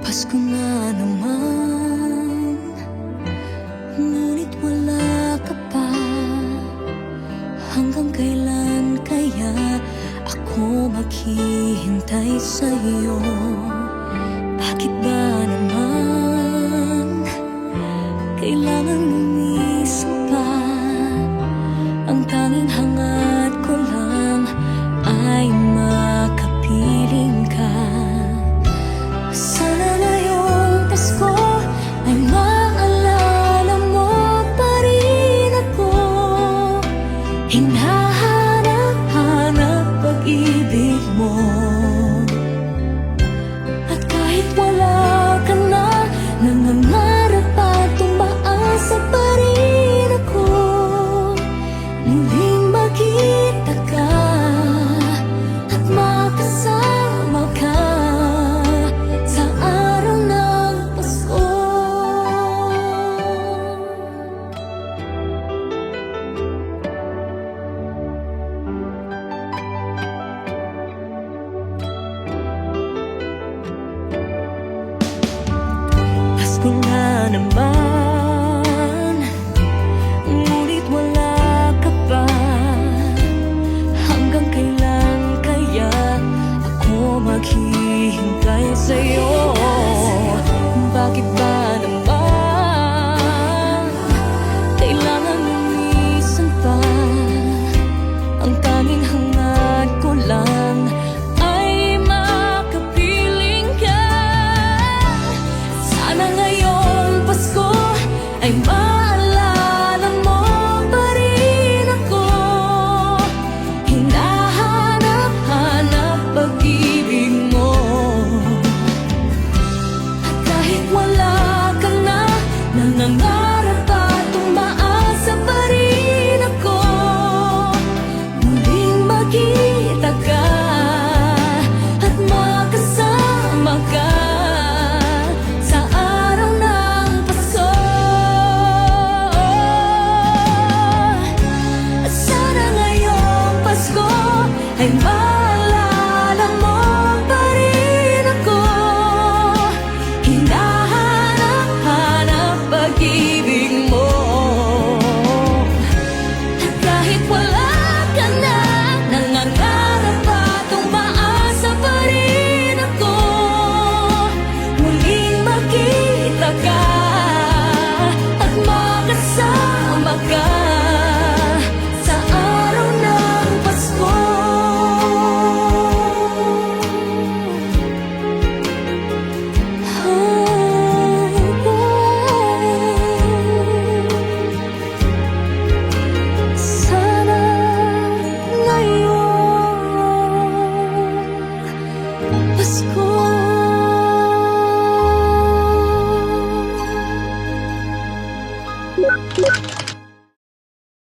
Pasko na naman, ngunit wala ka pa. Hanggang kailan kaya ako maghihintay sa'yo? Bakit ba naman kailangan lumisan pa? Ang tanging hangad ko lang ay makapiling ka. Sana ngayong Pasko ay maalala mo pa rin ako. Hinahanap-hanap pag-ibig mo. At kahit wala ka na, nangangarap at umaasa pa rin ako. Muling makita ka at makasama ka sa araw ng Pasko. Pasko na naman, ngunit wala ka pa. Hanggang kailan kaya ako maghihintay sa'yo?